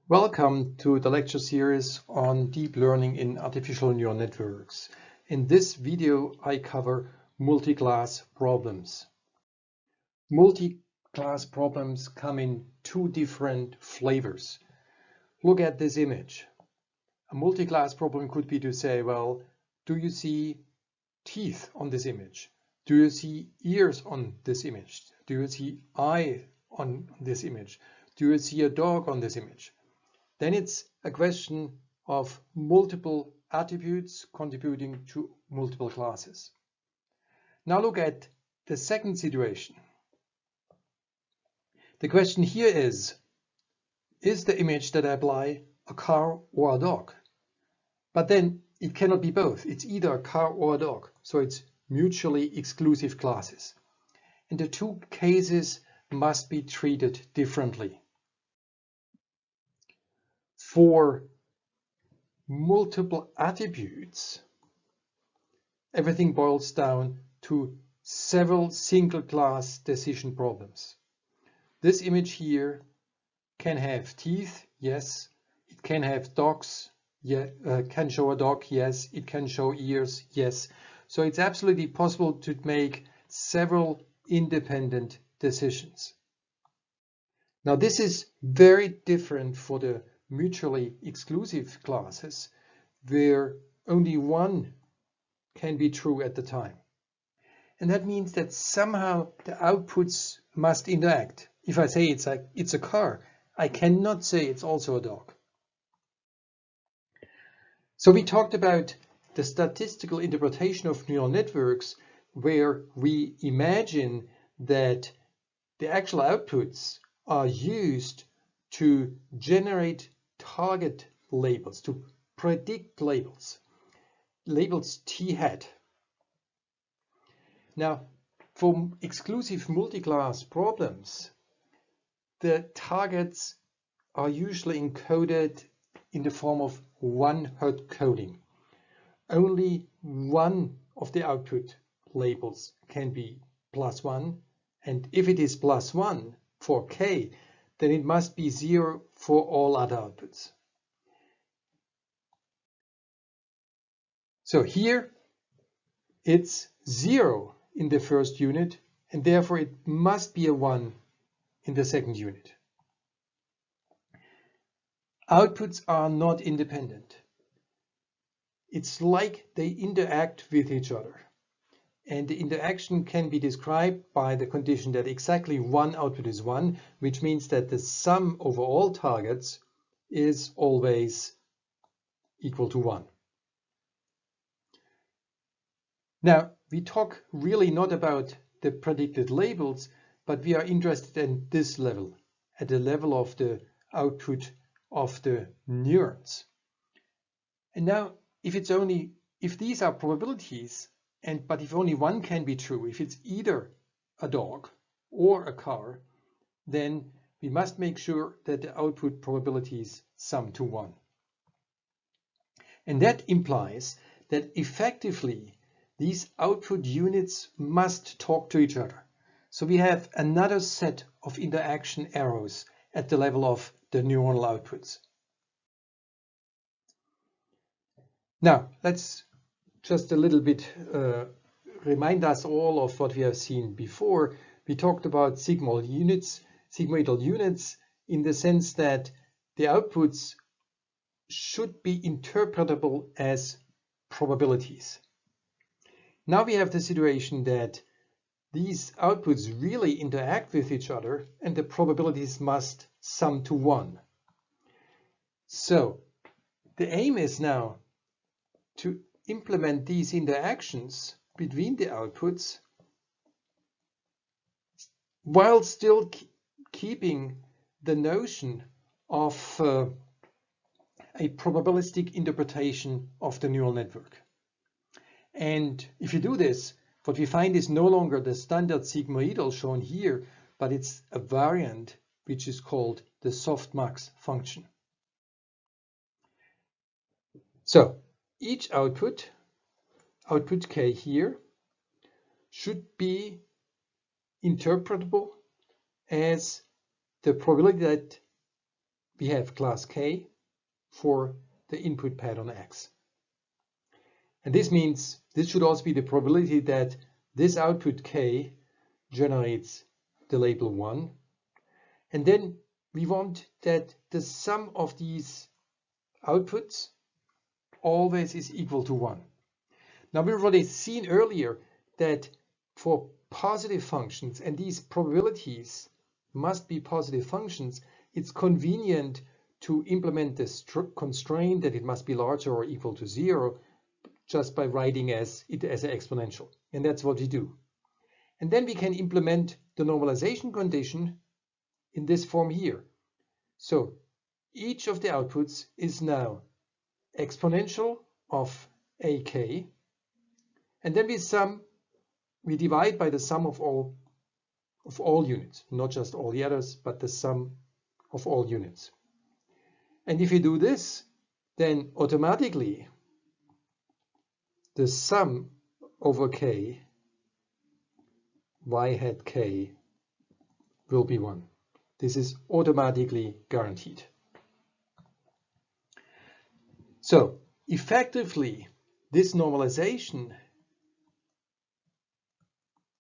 Welcome to the lecture series on deep learning in artificial neural networks. In this video, I cover multi-class problems. Multi-class problems come in two different flavors. Look at this image. A multi-class problem could be to say, well, do you see teeth on this image? Do you see ears on this image? Do you see eye on this image? Do you see a dog on this image? Then it's a question of multiple attributes contributing to multiple classes. Now look at the second situation. The question here is the image that I apply a car or a dog? But then it cannot be both. It's either a car or a dog. So it's mutually exclusive classes. And the two cases must be treated differently. For multiple attributes, everything boils down to several single-class decision problems. This image here can have teeth, yes. It can have dogs, yeah, can show a dog, yes. It can show ears, yes. So it's absolutely possible to make several independent decisions. Now this is very different for the mutually exclusive classes, where only one can be true at the time. And that means that somehow the outputs must interact. If I say it's a car, I cannot say it's also a dog. So we talked about the statistical interpretation of neural networks, where we imagine that the actual outputs are used to generate target labels, to predict labels t-hat. Now, for exclusive multi-class problems, the targets are usually encoded in the form of one-hot coding. Only one of the output labels can be +1, and if it is +1 for k, then it must be 0 for all other outputs. So here it's 0 in the first unit, and therefore it must be a 1 in the second unit. Outputs are not independent. It's like they interact with each other. And the interaction can be described by the condition that exactly one output is 1, which means that the sum over all targets is always equal to 1. Now, we talk really not about the predicted labels, but we are interested in this level, at the level of the output of the neurons. And now, if these are probabilities, but if only one can be true, if it's either a dog or a car, then we must make sure that the output probabilities sum to 1. And that implies that effectively these output units must talk to each other. So we have another set of interaction arrows at the level of the neuronal outputs. Now, let's just a little bit remind us all of what we have seen before. We talked about sigmoidal units in the sense that the outputs should be interpretable as probabilities. Now we have the situation that these outputs really interact with each other and the probabilities must sum to 1. So the aim is now to implement these interactions between the outputs while still keeping the notion of a probabilistic interpretation of the neural network. And if you do this, what we find is no longer the standard sigmoidal shown here, but it's a variant which is called the softmax function. So each output k here, should be interpretable as the probability that we have class K for the input pattern X. And this means this should also be the probability that this output K generates the label 1. And then we want that the sum of these outputs always is equal to 1. Now we've already seen earlier that for positive functions, and these probabilities must be positive functions, it's convenient to implement this constraint that it must be larger or equal to 0 just by writing it as an exponential. And that's what we do. And then we can implement the normalization condition in this form here. So each of the outputs is now exponential of AK, and then we divide by the sum of all units, not just all the others, but the sum of all units. And if you do this, then automatically the sum over K, y hat K, will be 1. This is automatically guaranteed. So effectively, this normalization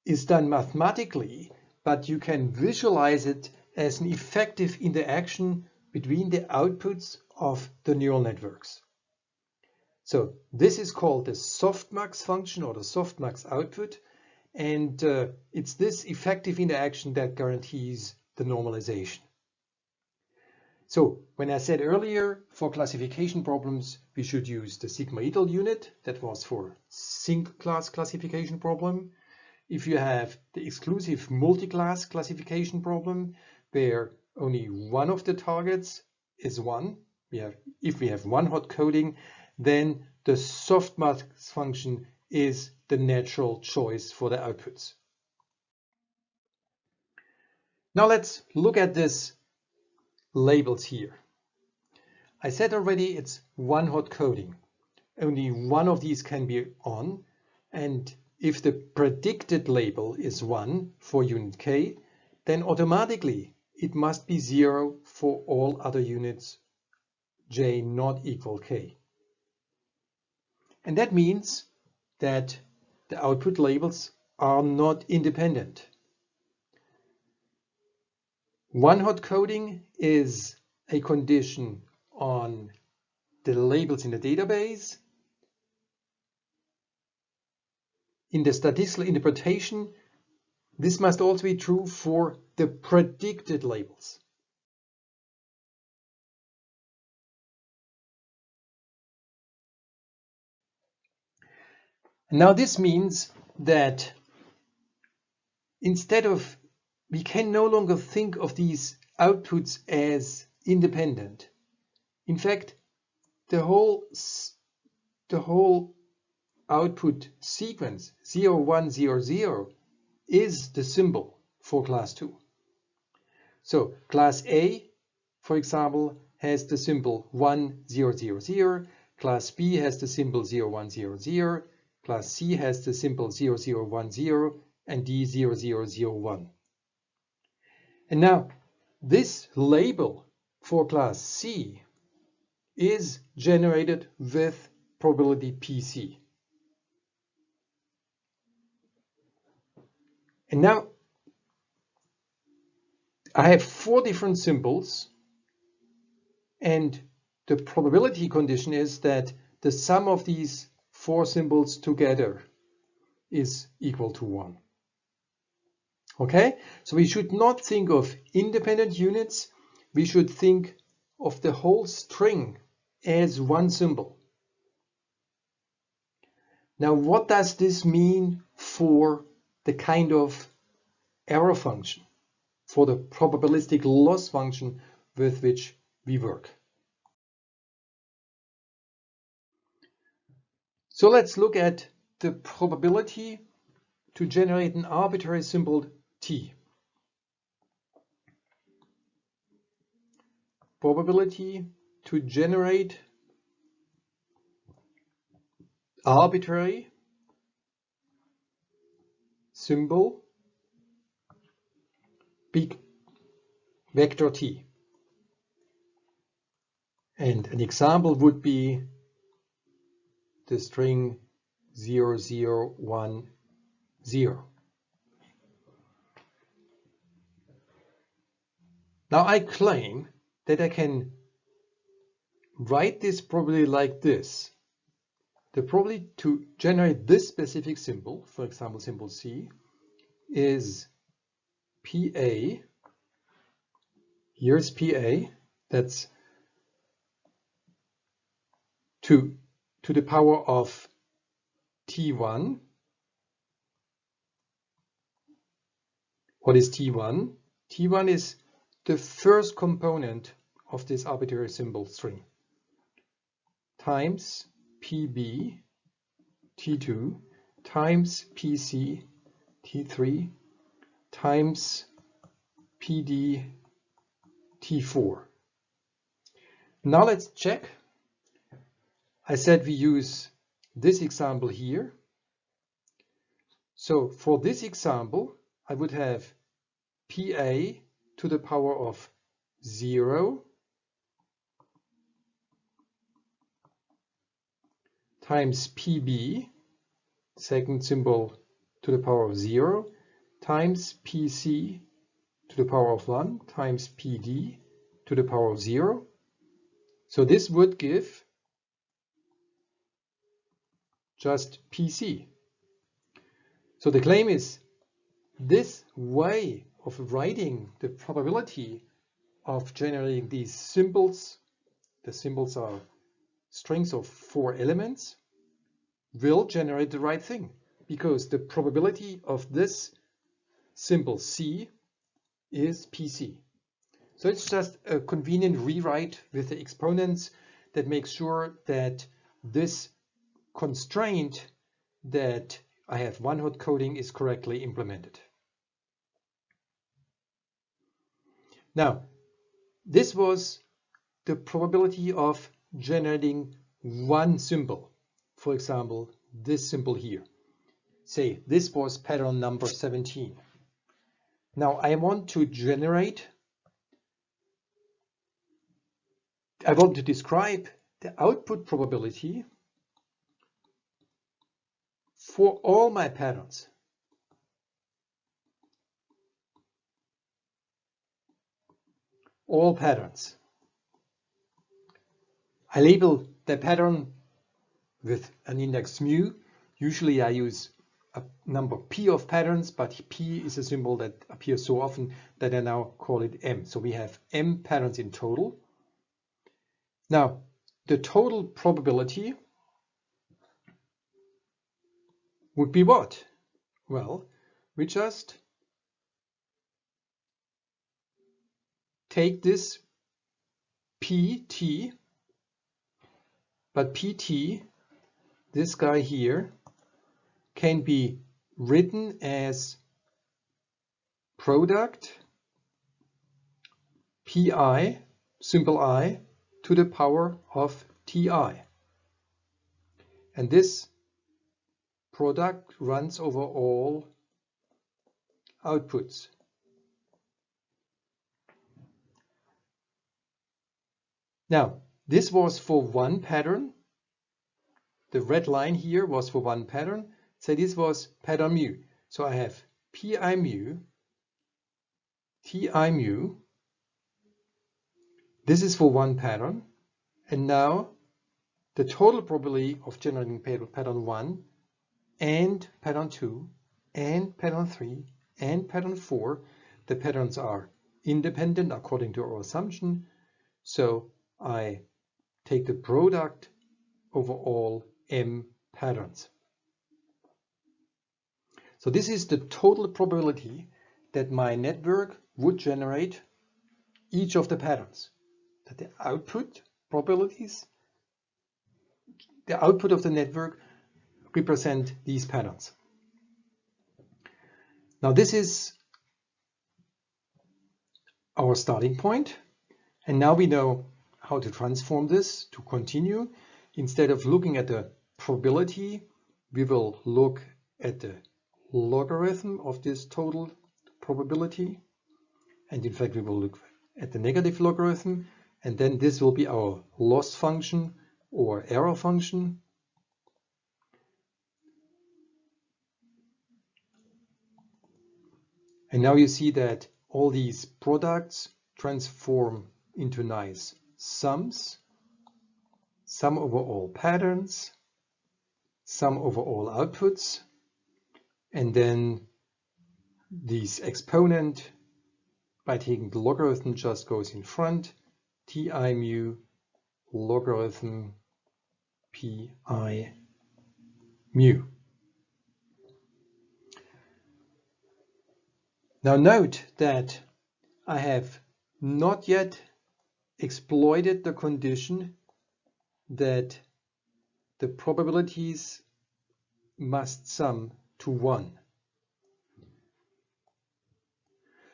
is done mathematically, but you can visualize it as an effective interaction between the outputs of the neural networks. So this is called the softmax function or the softmax output, and it's this effective interaction that guarantees the normalization. So when I said earlier, for classification problems, we should use the sigmoidal unit. That was for single class classification problem. If you have the exclusive multi-class classification problem, where only one of the targets is 1, if we have one hot coding, then the softmax function is the natural choice for the outputs. Now let's look at this labels here. I said already it's one hot coding. Only one of these can be on, and if the predicted label is 1 for unit K, then automatically it must be 0 for all other units J not equal K. And that means that the output labels are not independent. One hot coding is a condition on the labels in the database. In the statistical interpretation, this must also be true for the predicted labels. Now this means that we can no longer think of these outputs as independent. In fact, the whole output sequence 0, 1, 0, 0 is the symbol for class 2. So class A, for example, has the symbol 1, 0, 0, 0. Class B has the symbol 0, 1, 0, 0. Class C has the symbol 0, 0, 1, 0. And D 0, 0, 0, 1. And now this label for class C is generated with probability PC. And now I have 4 different symbols, and the probability condition is that the sum of these 4 symbols together is equal to 1. Okay, so we should not think of independent units. We should think of the whole string as one symbol. Now, what does this mean for the kind of error function, for the probabilistic loss function with which we work? So let's look at the probability to generate an arbitrary symbol T. Probability to generate arbitrary symbol big vector T. And an example would be the string 0010. Now I claim that I can write this probability like this. The probability to generate this specific symbol, for example symbol C, is PA. Here's PA. That's to the power of T1. What is T1? T1 is the first component of this arbitrary symbol string times PB T2 times PC T3 times PD T4. Now let's check. I said we use this example here. So for this example, I would have PA to the power of 0 times PB, second symbol to the power of 0, times PC to the power of 1 times PD to the power of 0. So this would give just PC. So the claim is this way of writing the probability of generating these symbols, the symbols are strings of 4 elements, will generate the right thing, because the probability of this symbol C is PC. So it's just a convenient rewrite with the exponents that makes sure that this constraint that I have one-hot coding is correctly implemented. Now, this was the probability of generating one symbol. For example, this symbol here. Say this was pattern number 17. Now I want to describe the output probability for all my patterns. All patterns. I label the pattern with an index mu. Usually I use a number p of patterns, but p is a symbol that appears so often that I now call it m. So we have m patterns in total. Now, the total probability would be what? Well, we just take this pt, but pt, this guy here, can be written as product pi, simple I, to the power of ti. And this product runs over all outputs. Now, this was for one pattern. The red line here was for one pattern. So this was pattern mu. So I have pi mu, ti mu. This is for one pattern. And now the total probability of generating pattern 1 and pattern 2 and pattern 3 and pattern 4, the patterns are independent according to our assumption. So I take the product over all m patterns. So this is the total probability that my network would generate each of the patterns. That the output probabilities, the output of the network represent these patterns. Now this is our starting point. And now we know how to transform this to continue. Instead of looking at the probability, we will look at the logarithm of this total probability. And in fact, we will look at the negative logarithm. And then this will be our loss function or error function. And now you see that all these products transform into nice sums, sum over all patterns, sum over all outputs, and then this exponent, by taking the logarithm, just goes in front, ti mu logarithm pi mu. Now note that I have not yet exploited the condition that the probabilities must sum to 1.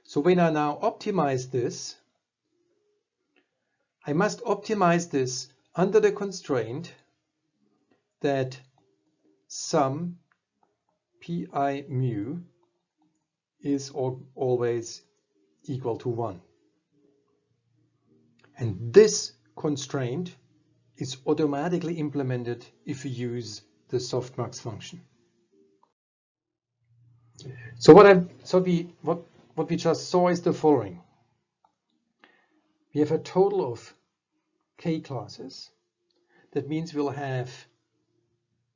So when I now optimize this, I must optimize this under the constraint that sum pi mu is always equal to 1. And this constraint is automatically implemented if we use the softmax function. So what we just saw is the following. We have a total of k classes. That means we'll have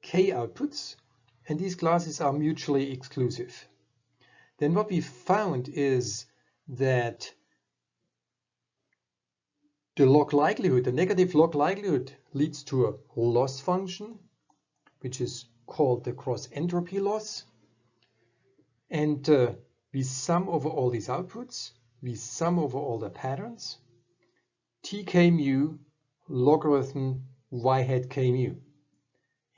k outputs, and these classes are mutually exclusive. Then what we found is that the log likelihood, the negative log likelihood, leads to a loss function, which is called the cross entropy loss. And we sum over all these outputs, we sum over all the patterns, tk mu logarithm y hat k mu.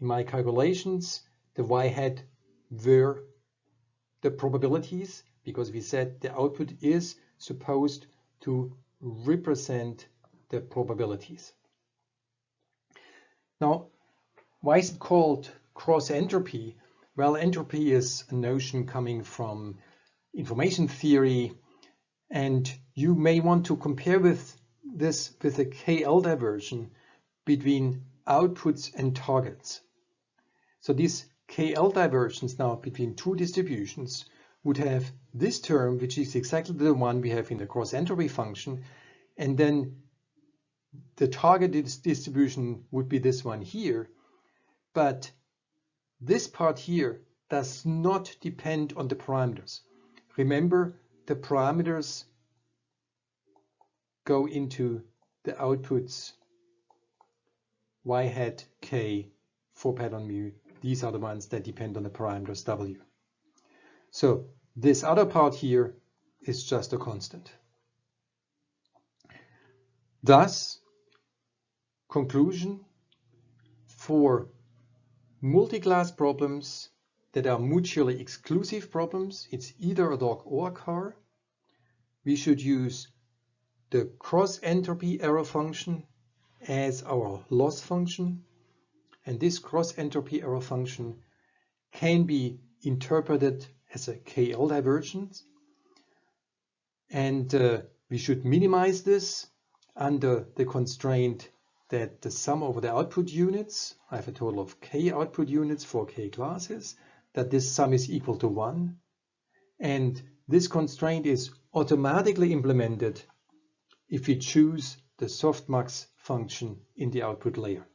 In my calculations, the y hat were the probabilities, because we said the output is supposed to represent the probabilities. Now, why is it called cross entropy? Well, entropy is a notion coming from information theory, and you may want to compare this with a KL diversion between outputs and targets. So these KL diversions now between two distributions would have this term, which is exactly the one we have in the cross entropy function, and then the target distribution would be this one here, but this part here does not depend on the parameters. Remember, the parameters go into the outputs y hat k for pattern mu. These are the ones that depend on the parameters w. So this other part here is just a constant. Thus, conclusion, for multi-class problems that are mutually exclusive problems, it's either a dog or a car, we should use the cross entropy error function as our loss function, and this cross entropy error function can be interpreted as a KL divergence, and we should minimize this under the constraint that the sum over the output units, I have a total of k output units for k classes, that this sum is equal to 1, and this constraint is automatically implemented if we choose the softmax function in the output layer.